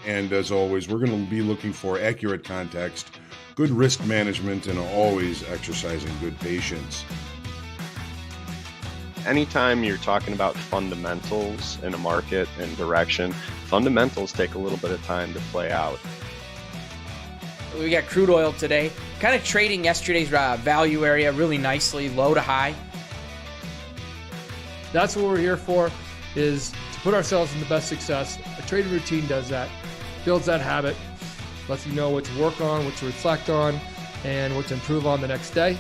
And as always, we're going to be looking for accurate context, good risk management, and always exercising good patience. Anytime you're talking about fundamentals in a market and direction, fundamentals take a little bit of time to play out. We got crude oil today, kind of trading yesterday's value area really nicely, low to high. That's what we're here for, is to put ourselves in the best success. A trading routine does that, builds that habit, lets you know what to work on, what to reflect on, and what to improve on the next day.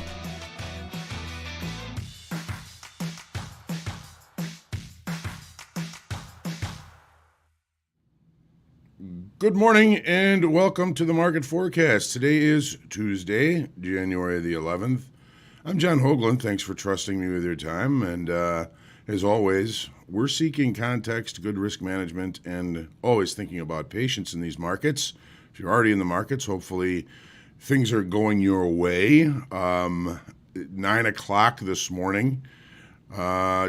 Good morning and welcome to the Market Forecast. Today is Tuesday, January the 11th. I'm John Hoagland. Thanks for trusting me with your time. And as always, we're seeking context, good risk management, and always thinking about patience in these markets. If you're already in the markets, hopefully things are going your way. 9 o'clock this morning,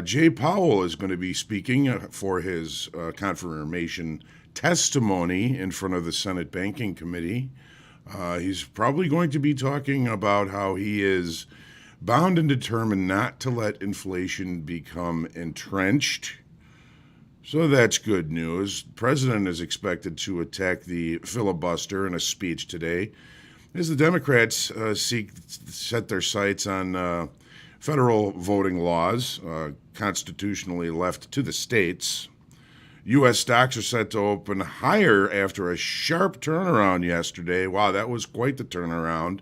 Jay Powell is going to be speaking for his confirmation testimony in front of the Senate Banking Committee. He's probably going to be talking about how he is bound and determined not to let inflation become entrenched. So that's good news. The president is expected to attack the filibuster in a speech today as the Democrats set their sights on federal voting laws, constitutionally left to the states. U.S. stocks are set to open higher after a sharp turnaround yesterday. Wow, that was quite the turnaround.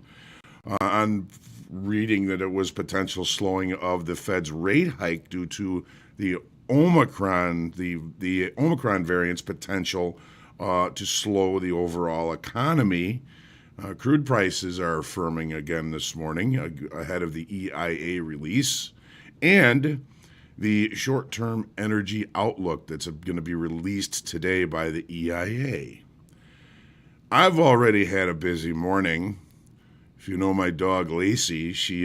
On reading that it was potential slowing of the Fed's rate hike due to the Omicron, the Omicron variant's potential to slow the overall economy. Crude prices are firming again this morning ahead of the EIA release, and the short-term energy outlook that's going to be released today by the EIA. I've already had a busy morning. If you know my dog Lacey, she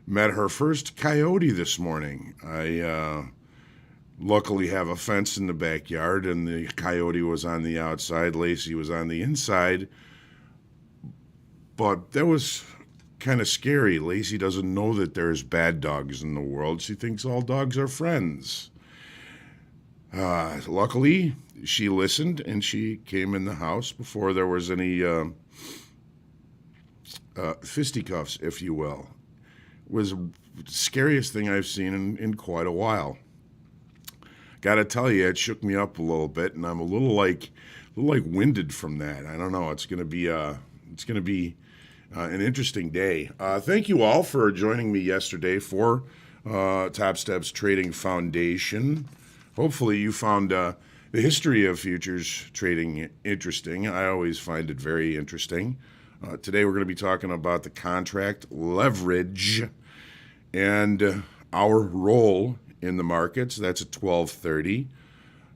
met her first coyote this morning. I luckily have a fence in the backyard, and the coyote was on the outside. Lacey was on the inside. But that was kind of scary. Lacey doesn't know that there's bad dogs in the world. She thinks all dogs are friends. Luckily, she listened and she came in the house before there was any fisticuffs, if you will. It was the scariest thing I've seen in quite a while. Got to tell you, it shook me up a little bit, and I'm a little like winded from that. I don't know. It's going to be an interesting day. Thank you all for joining me yesterday for Top Steps Trading Foundation. Hopefully you found the history of futures trading interesting. I always find it very interesting. Today we're going to be talking about the contract leverage and our role in the markets. That's at 12:30.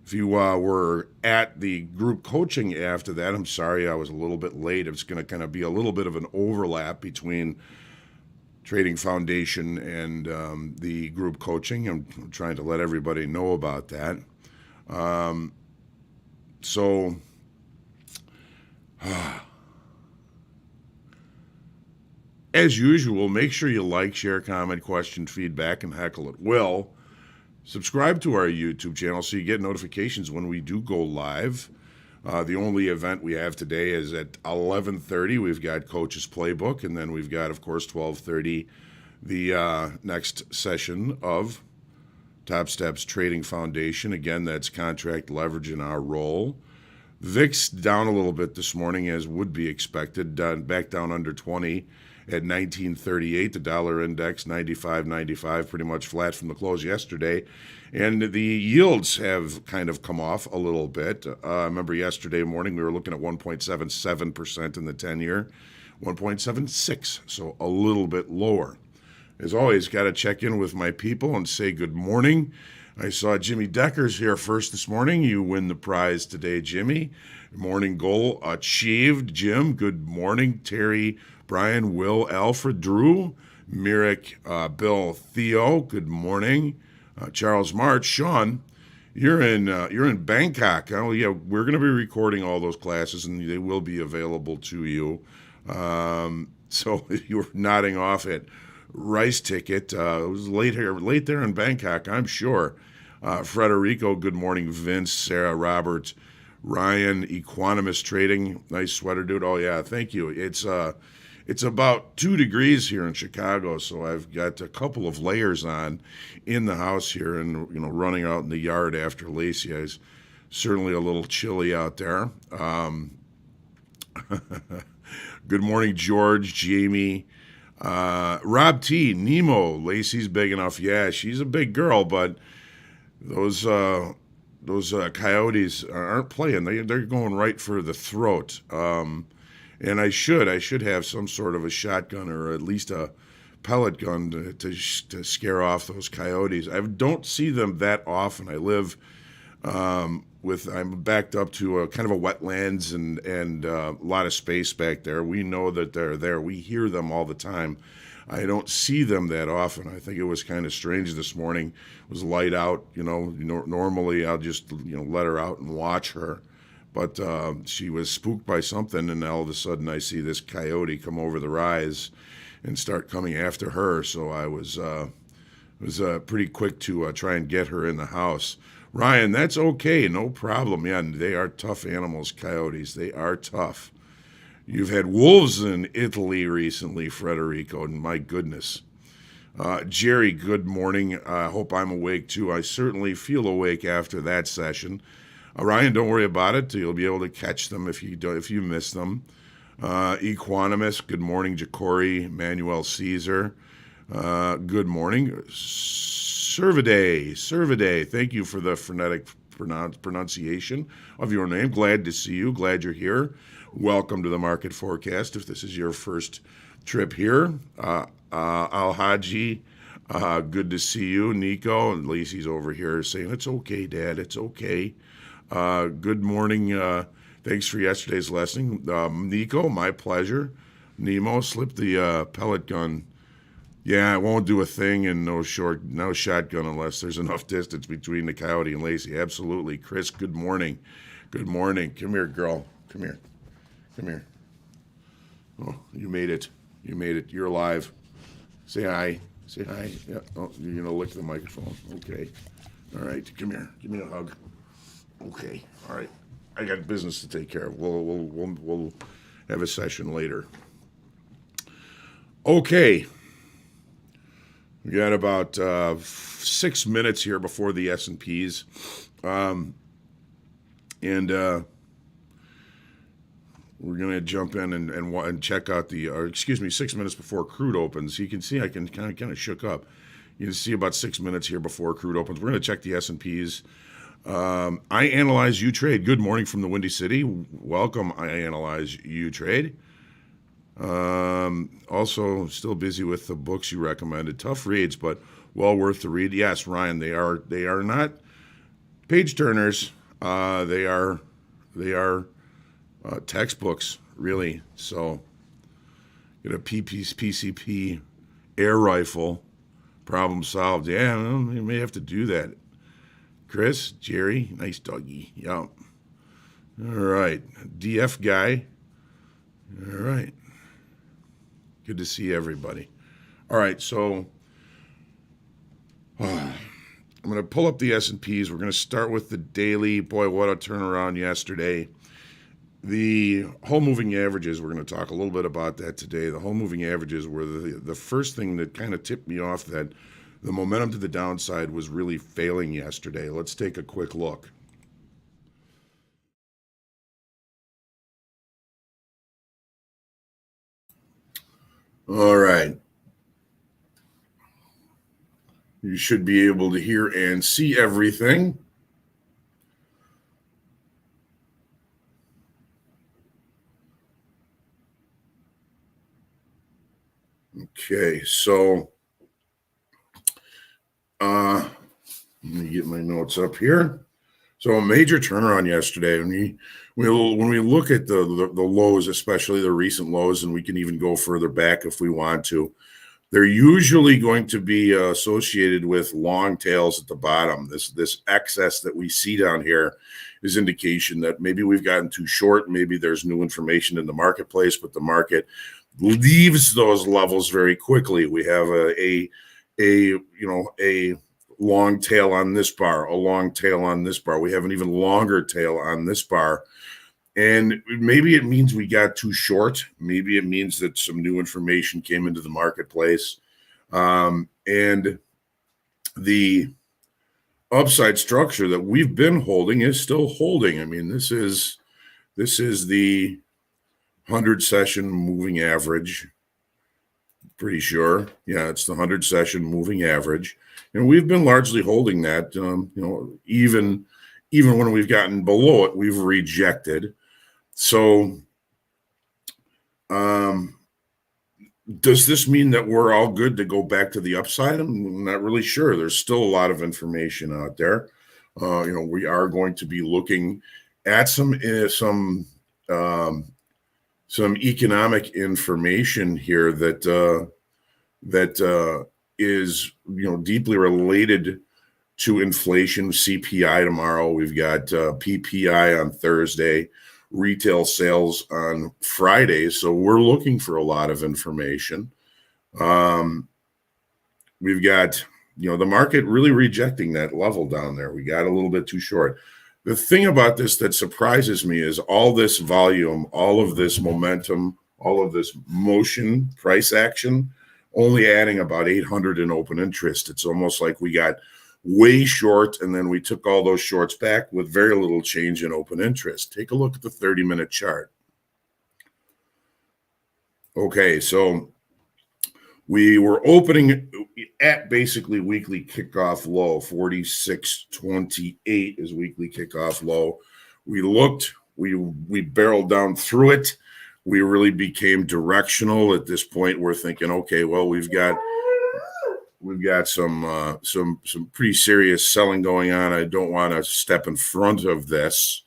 If you were at the group coaching after that, I'm sorry I was a little bit late. It's going to kind of be a little bit of an overlap between Trading Foundation and the group coaching. I'm trying to let everybody know about that. As usual, make sure you like, share, comment, question, feedback, and heckle at will. Subscribe to our YouTube channel so you get notifications when we do go live. The only event we have today is at 11:30. We've got Coach's Playbook, and then we've got, of course, 12:30, the next session of Top Steps Trading Foundation. Again, that's contract leverage in our role. VIX down a little bit this morning, as would be expected, back down under 20 at 1938. The dollar index 95.95, pretty much flat from the close yesterday. And the yields have kind of come off a little bit. I remember yesterday morning we were looking at 1.77% in the 10-year, 1.76, so a little bit lower. As always, got to check in with my people and say good morning. I saw Jimmy Decker's here first this morning. You win the prize today, Jimmy. Morning goal achieved. Jim, good morning. Terry, Brian, Will, Alfred, Drew, Mirek, Bill, Theo, good morning. Charles March, Sean, You're in Bangkok. Oh yeah, we're going to be recording all those classes, and they will be available to you. So you were nodding off at Rice Ticket. It was late there in Bangkok, I'm sure. Frederico, good morning. Vince, Sarah, Robert, Ryan, Equanimous Trading, nice sweater, dude. Oh yeah, thank you. It's about 2 degrees here in Chicago, so I've got a couple of layers on in the house here, and running out in the yard after Lacey. It's certainly a little chilly out there. Good morning, George, Jamie, Rob T, Nemo. Lacey's big enough. Yeah, she's a big girl, but those coyotes aren't playing. They're going right for the throat. And I should have some sort of a shotgun or at least a pellet gun to scare off those coyotes. I don't see them that often. I live I'm backed up to a kind of a wetlands and a lot of space back there. We know that they're there. We hear them all the time. I don't see them that often. I think it was kind of strange this morning. It was light out. Normally I'll just let her out and watch her. But she was spooked by something, and all of a sudden I see this coyote come over the rise and start coming after her. So I was pretty quick to try and get her in the house. Ryan, that's okay, no problem. Yeah, they are tough animals, coyotes. They are tough. You've had wolves in Italy recently, Frederico, and my goodness. Jerry, good morning. I hope I'm awake too. I certainly feel awake after that session. Ryan, don't worry about it. You'll be able to catch them if you miss them. Equanimous, good morning. Jacori, Manuel Caesar, good morning. Cervidae, thank you for the phonetic pronunciation of your name. Glad to see you. Glad you're here. Welcome to the Market Forecast. If this is your first trip here, Al-Haji, good to see you. Nico, and Lacey's over here saying, it's okay, Dad, it's okay. Good morning. Thanks for yesterday's lesson. Nico, my pleasure. Nemo, slip the pellet gun. Yeah, it won't do a thing, and no shotgun unless there's enough distance between the coyote and Lacey. Absolutely. Chris, good morning. Good morning. Come here, girl. Come here. Come here. Oh, you made it. You made it. You're alive. Say hi. Say hi. Yeah. Oh, you're going to lick the microphone. Okay. All right. Come here. Give me a hug. Okay. All right. I got business to take care of. We'll have a session later. Okay. We got about 6 minutes here before the S&Ps. We're going to jump in and check out 6 minutes before crude opens. You can see I can kind of shook up. You can see about 6 minutes here before crude opens. We're going to check the S&Ps. I Analyze You Trade. Good morning from the Windy City. Welcome, I Analyze You Trade. Also, still busy with the books you recommended. Tough reads, but well worth the read. Yes, Ryan, they are not page turners. They are textbooks, really. So, get a PCP air rifle. Problem solved. Yeah, well, you may have to do that. Chris, Jerry, nice doggy. Yeah. All right. DF guy. All right. Good to see everybody. All right, so I'm going to pull up the S&Ps. We're going to start with the daily. Boy, what a turnaround yesterday. The whole moving averages, we're going to talk a little bit about that today. The whole moving averages were the first thing that kind of tipped me off that the momentum to the downside was really failing yesterday. Let's take a quick look. All right. You should be able to hear and see everything. Okay, so let me get my notes up here. So a major turnaround yesterday. When we look at the lows, especially the recent lows, and we can even go further back if we want to. they're usually going to be associated with long tails at the bottom. This excess that we see down here is indication that maybe we've gotten too short. Maybe there's new information in the marketplace, but the market leaves those levels very quickly. We have a long tail on this bar, a long tail on this bar. We have an even longer tail on this bar. And maybe it means we got too short. Maybe it means that some new information came into the marketplace. And the upside structure that we've been holding is still holding. I mean, this is the 100 session moving average. Pretty sure. Yeah, it's the 100 session moving average. And we've been largely holding that, even when we've gotten below it, we've rejected. So, does this mean that we're all good to go back to the upside? I'm not really sure. There's still a lot of information out there. We are going to be looking at some economic information here that is deeply related to inflation. CPI tomorrow. We've got PPI on Thursday, retail sales on Friday. So we're looking for a lot of information. We've got, the market really rejecting that level down there. We got a little bit too short. The thing about this that surprises me is all this volume, all of this momentum, all of this motion, price action, only adding about 800 in open interest. It's almost like we got way short, and then we took all those shorts back with very little change in open interest. Take a look at the 30-minute chart. Okay, so we were opening at basically weekly kickoff low. 46.28 is weekly kickoff low. We looked, we barreled down through it. We really became directional. At this point, we're thinking, okay, well, we've got some pretty serious selling going on. I don't want to step in front of this.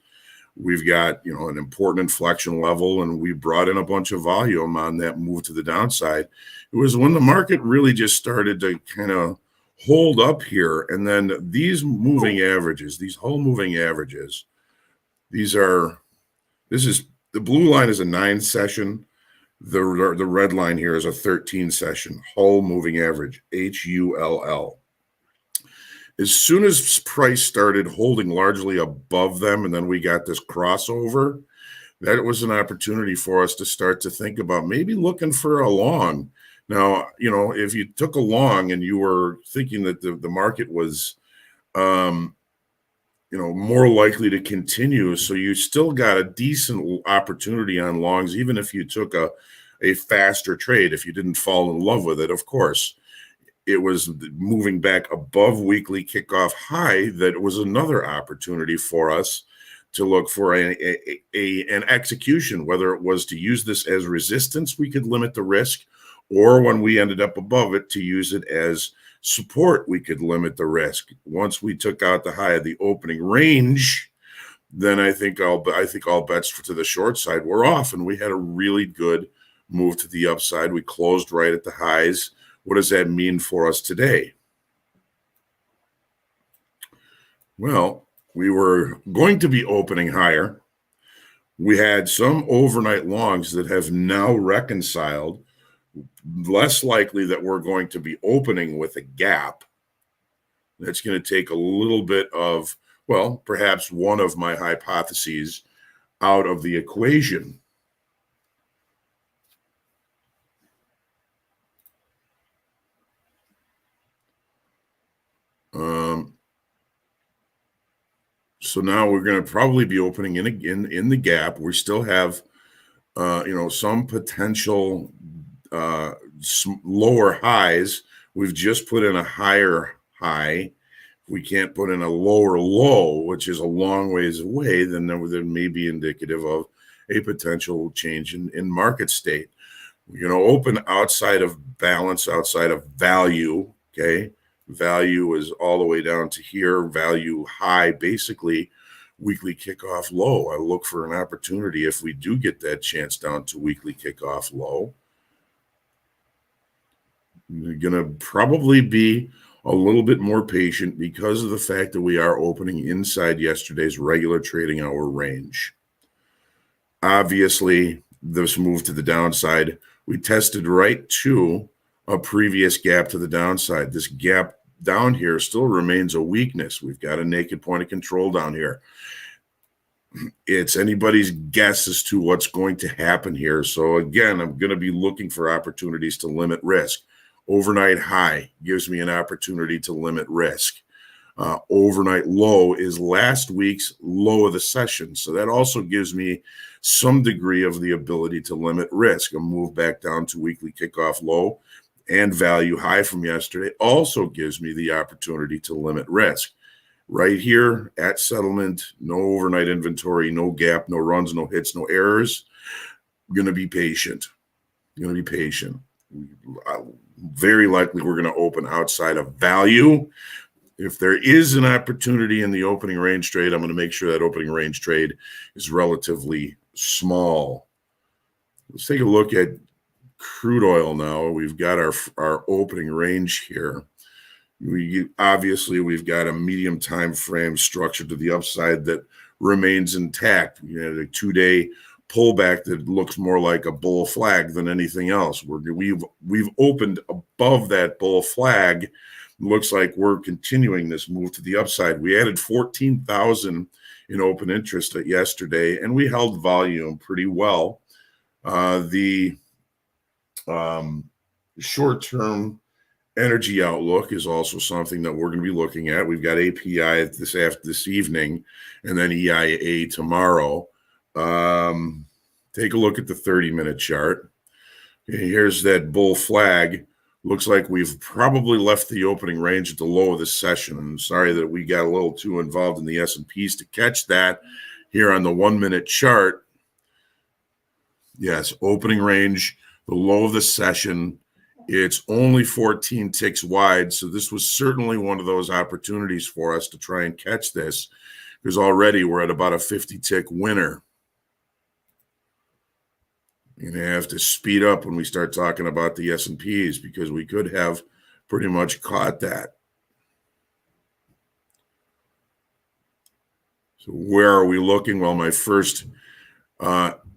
We've got, an important inflection level, and we brought in a bunch of volume on that move to the downside. It was when the market really just started to kind of hold up here. And then these moving averages, these whole moving averages, this is the blue line is a 9 session. The red line here is a 13 session whole moving average, HULL. As soon as price started holding largely above them, and then we got this crossover, that was an opportunity for us to start to think about maybe looking for a long. Now, if you took a long and you were thinking that the market was, more likely to continue, so you still got a decent opportunity on longs, even if you took a faster trade, if you didn't fall in love with it, of course. It was moving back above weekly kickoff high. That was another opportunity for us to look for an execution, whether it was to use this as resistance, we could limit the risk, or when we ended up above it, to use it as support, we could limit the risk. Once we took out the high of the opening range, then I think all bets to the short side were off, and we had a really good move to the upside. We closed right at the highs. What does that mean for us today? Well, we were going to be opening higher. We had some overnight longs that have now reconciled. Less likely that we're going to be opening with a gap. That's going to take a little bit of, perhaps one of my hypotheses out of the equation. So now we're going to probably be opening in the gap. We still have, some potential lower highs. We've just put in a higher high. We can't put in a lower low, which is a long ways away, then that may be indicative of a potential change in market state. We're going to open outside of balance, outside of value. Okay. Value is all the way down to here. Value high, basically weekly kickoff low. I look for an opportunity if we do get that chance down to weekly kickoff low. We're going to probably be a little bit more patient because of the fact that we are opening inside yesterday's regular trading hour range. Obviously, this move to the downside, we tested right to a previous gap to the downside. This gap down here still remains a weakness. We've got a naked point of control down here. It's anybody's guess as to what's going to happen here. So again, I'm going to be looking for opportunities to limit risk. Overnight high gives me an opportunity to limit risk. Overnight low is last week's low of the session. So that also gives me some degree of the ability to limit risk. A move back down to weekly kickoff low and value high from yesterday also gives me the opportunity to limit risk. Right here at settlement, no overnight inventory, no gap, no runs, no hits, no errors. I'm going to be patient. Very likely we're going to open outside of value. If there is an opportunity in the opening range trade, I'm going to make sure that opening range trade is relatively small. Let's take a look at crude oil now. We've got our opening range here. We've got a medium time frame structure to the upside that remains intact. You know, the 2-day pullback that looks more like a bull flag than anything else. We've opened above that bull flag. Looks like we're continuing this move to the upside. We added 14,000 in open interest yesterday, and we held volume pretty well. The short-term energy outlook is also something that we're going to be looking at. We've got API this evening, and then EIA tomorrow. Take a look at the 30-minute chart. Okay, here's that bull flag. Looks like we've probably left the opening range at the low of the session. I'm sorry that we got a little too involved in the S&Ps to catch that here on the 1-minute chart. Yes, opening range, the low of the session. It's only 14 ticks wide, so this was certainly one of those opportunities for us to try and catch this, because already we're at about a 50-tick winner. You're going to have to speed up when we start talking about the S&Ps, because we could have pretty much caught that. So where are we looking? Well, my first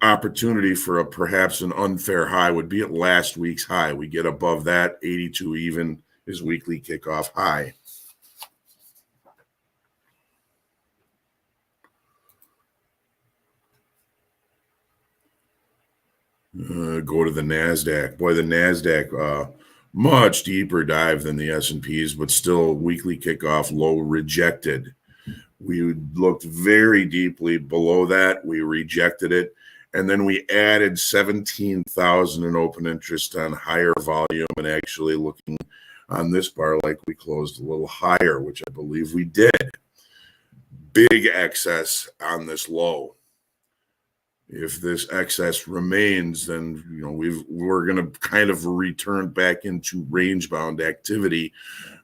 opportunity for perhaps an unfair high would be at last week's high. We get above that, 82 even is weekly kickoff high. Go to the Nasdaq. Boy, the Nasdaq, much deeper dive than the S&Ps, but still weekly kickoff low rejected. We looked very deeply below that. We rejected it. And then we added 17,000 in open interest on higher volume, and actually looking on this bar like we closed a little higher, which I believe we did. Big excess on this low. If this excess remains, then we're going to kind of return back into range-bound activity,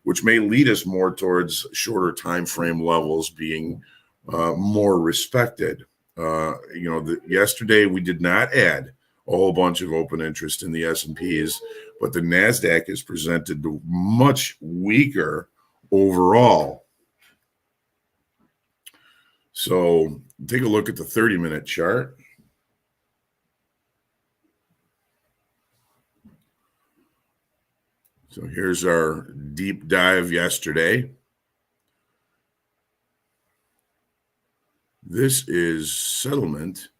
which may lead us more towards shorter time frame levels being more respected. Yesterday we did not add a whole bunch of open interest in the S&Ps, but the Nasdaq is presented much weaker overall. So take a look at the 30-minute chart. So here's our deep dive yesterday. This is settlement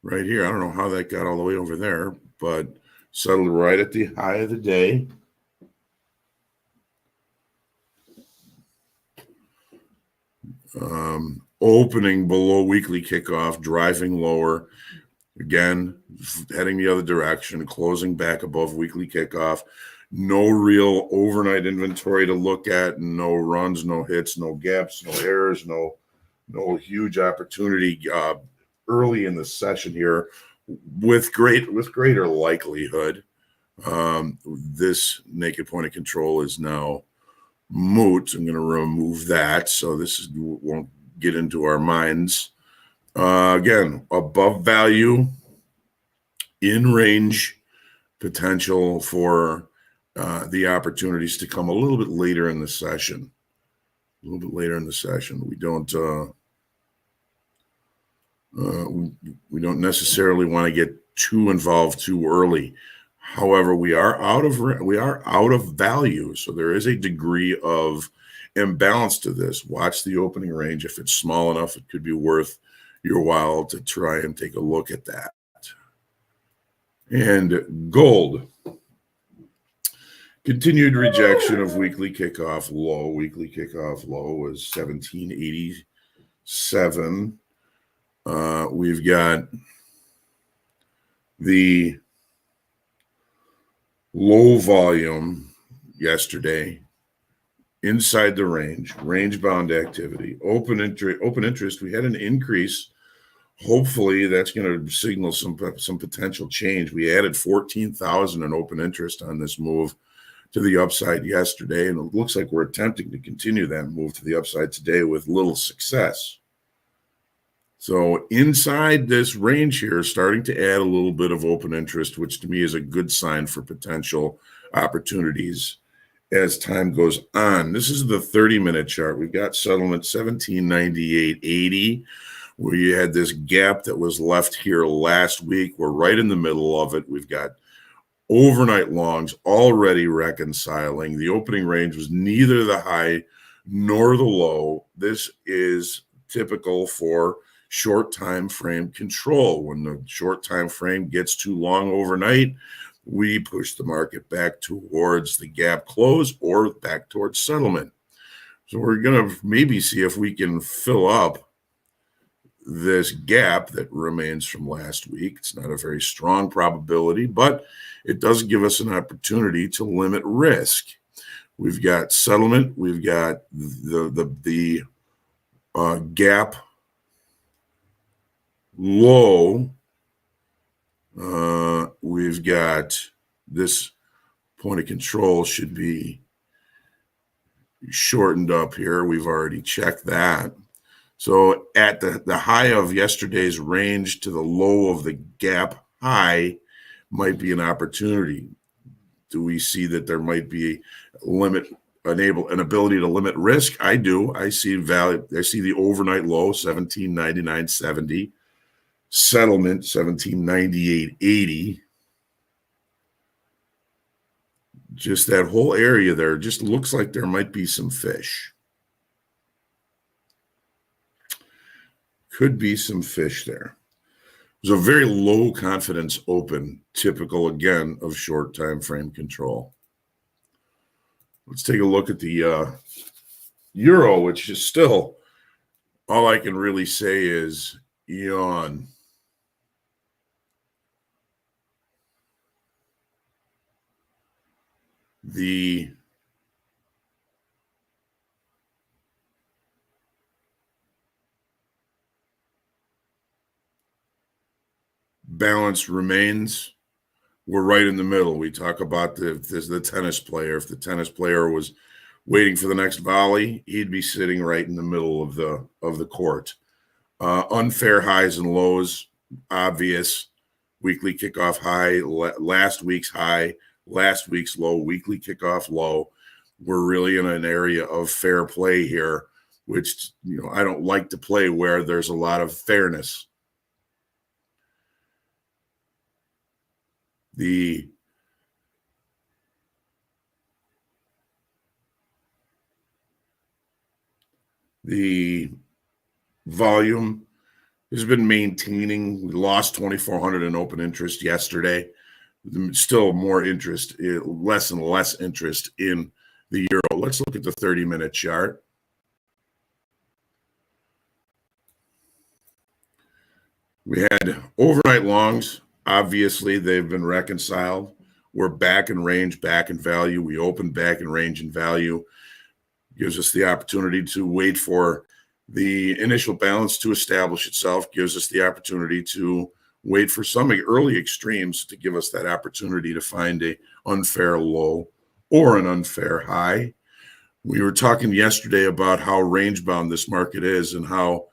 right here. I don't know how that got all the way over there, but settled right at the high of the day. Opening below weekly kickoff, driving lower. Again, heading the other direction, closing back above weekly kickoff. No real overnight inventory to look at. No runs, no hits, no gaps, no errors, no huge opportunity early in the session here with greater likelihood. This naked point of control is now moot. I'm going to remove that, so won't get into our minds. Again, above value, in range potential for the opportunities to come a little bit later in the session. A little bit later in the session. We don't necessarily want to get too involved too early. However, we are out of value, so there is a degree of imbalance to this. Watch the opening range. If it's small enough, it could be worth your while to try and take a look at that. And gold. Continued rejection of weekly kickoff low. Weekly kickoff low was 1787. We've got the low volume yesterday inside the range bound activity, open interest. We had an increase. Hopefully that's going to signal some potential change. We added 14,000 in open interest on this move to the upside yesterday, and it looks like we're attempting to continue that move to the upside today with little success. So inside this range here, starting to add a little bit of open interest, which to me is a good sign for potential opportunities as time goes on. This is the 30-minute chart. We've got settlement 1798.80, where you had this gap that was left here last week. We're right in the middle of it. We've got overnight longs already reconciling. The opening range was neither the high nor the low. This is typical for short time frame control. When the short time frame gets too long overnight, we push the market back towards the gap close or back towards settlement. So we're going to maybe see if we can fill up this gap that remains from last week. It's not a very strong probability, but it does give us an opportunity to limit risk. We've got settlement. We've got the gap low. We've got this point of control should be shortened up here. We've already checked that. So at the high of yesterday's range to the low of the gap high might be an opportunity. Do we see that there might be an ability to limit risk? I do. I see value. I see the overnight low 1799.70, settlement 1798.80. Just that whole area there just looks like there might be some fish. Could be some fish there. There's a very low confidence open, typical again of short time frame control. Let's take a look at the euro, which is still, all I can really say is yawn. The balance remains. We're right in the middle. We talk about the tennis player. If the tennis player was waiting for the next volley, he'd be sitting right in the middle of the court. Unfair highs and lows, obvious. Weekly kickoff high, last week's high, last week's low, weekly kickoff low. We're really in an area of fair play here, which I don't like to play where there's a lot of fairness. The volume has been maintaining. We lost 2,400 in open interest yesterday. Still more interest, less and less interest in the euro. Let's look at the 30-minute chart. We had overnight longs. Obviously, they've been reconciled. We're back in range, back in value. We opened back in range and value. Gives us the opportunity to wait for the initial balance to establish itself. Gives us the opportunity to wait for some early extremes to give us that opportunity to find a unfair low or an unfair high. We were talking yesterday about how range bound this market is and how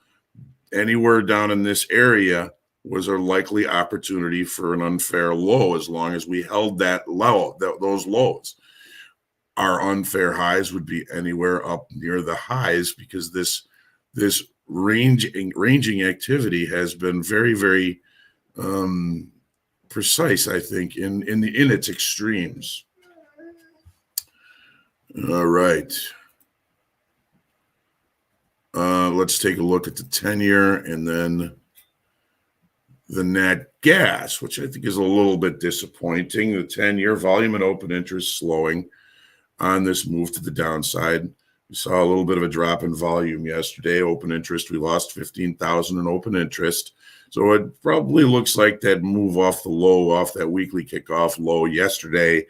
anywhere down in this area was a likely opportunity for an unfair low as long as we held that low, those lows. Our unfair highs would be anywhere up near the highs because this ranging activity has been very, very precise, I think, in its extremes. All right. Let's take a look at the 10-year and then the nat gas, which I think is a little bit disappointing. The 10-year volume and open interest slowing on this move to the downside. We saw a little bit of a drop in volume yesterday. Open interest, we lost 15,000 in open interest. So it probably looks like that move off the low, off that weekly kickoff low yesterday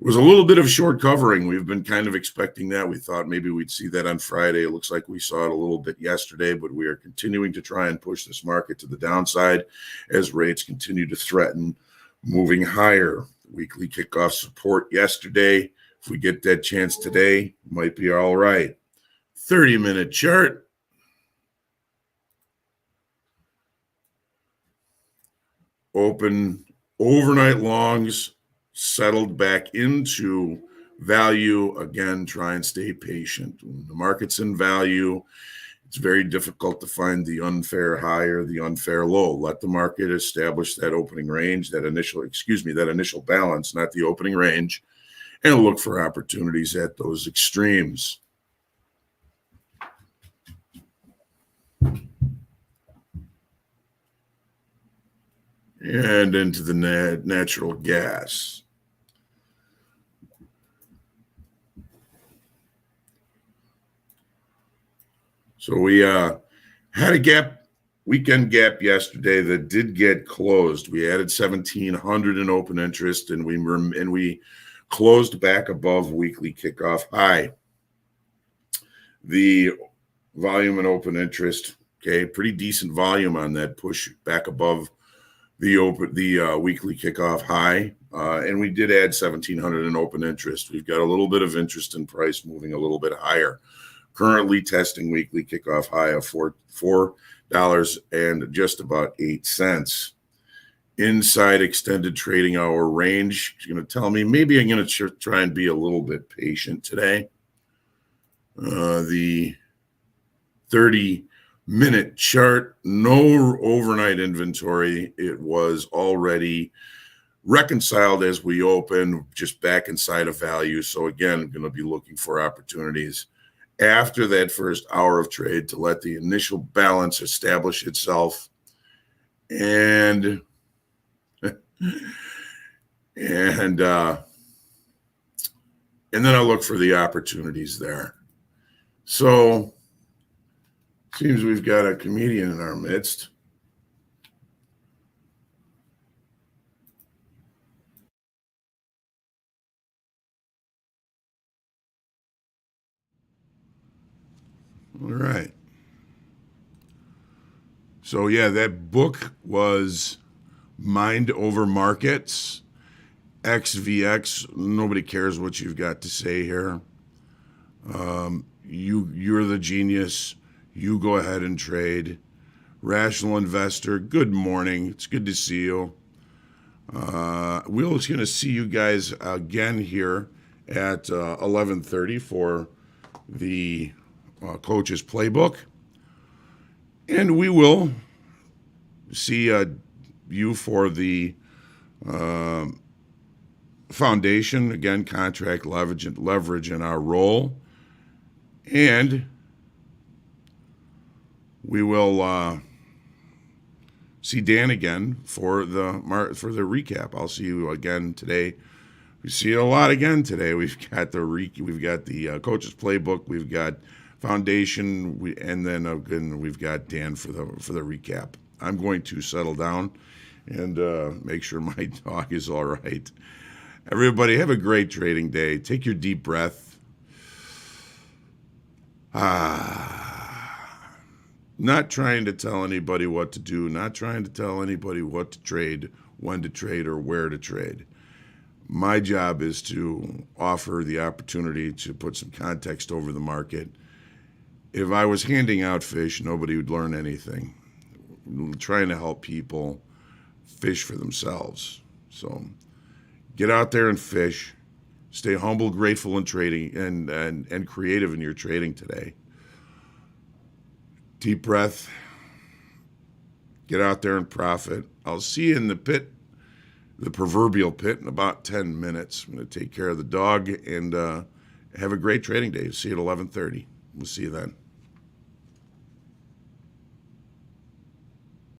was a little bit of short covering. We've been kind of expecting that. We thought maybe we'd see that on Friday. It looks like we saw it a little bit yesterday, but we are continuing to try and push this market to the downside as rates continue to threaten moving higher. Weekly kickoff support yesterday. If we get that chance today, might be all right. 30-minute chart. Open overnight longs settled back into value. Again, try and stay patient. When the market's in value, it's very difficult to find the unfair high or the unfair low. Let the market establish that opening range, that initial balance, not the opening range, and look for opportunities at those extremes. And into the natural gas. So we had a weekend gap yesterday that did get closed. We added 1,700 in open interest, and we closed back above weekly kickoff high. The volume and open interest, okay, pretty decent volume on that push back above the weekly kickoff high, and we did add 1,700 in open interest. We've got a little bit of interest in price moving a little bit higher. Currently testing weekly kickoff high of $4 and just about 8 cents. Inside extended trading hour range is going to tell me maybe I'm going to try and be a little bit patient today. The 30-minute chart, no overnight inventory. It was already reconciled as we open, just back inside of value. So again, I'm going to be looking for opportunities after that first hour of trade to let the initial balance establish itself and then I'll look for the opportunities there. So seems we've got a comedian in our midst. All right. So yeah, that book was Mind Over Markets, XVX. Nobody cares what you've got to say here. You're the genius. You go ahead and trade. Rational Investor, good morning. It's good to see you. We're going to see you guys again here at 11:30 for the Coach's Playbook. And we will see you for the foundation, again, contract leverage in our role. And we will see Dan again for the recap. I'll see you again today. We see a lot again today. We've got the Coach's Playbook. We've got foundation, and then again we've got Dan for the recap. I'm going to settle down and make sure my dog is all right. Everybody, have a great trading day. Take your deep breath. Not trying to tell anybody what to do, not trying to tell anybody what to trade, when to trade, or where to trade. My job is to offer the opportunity to put some context over the market. If I was handing out fish, nobody would learn anything. trying to help people fish for themselves. So get out there and fish. Stay humble, grateful in trading, and creative in your trading today. Deep breath. Get out there and profit. I'll see you in the pit, the proverbial pit, in about 10 minutes. I'm going to take care of the dog and have a great trading day. See you at 11:30. We'll see you then.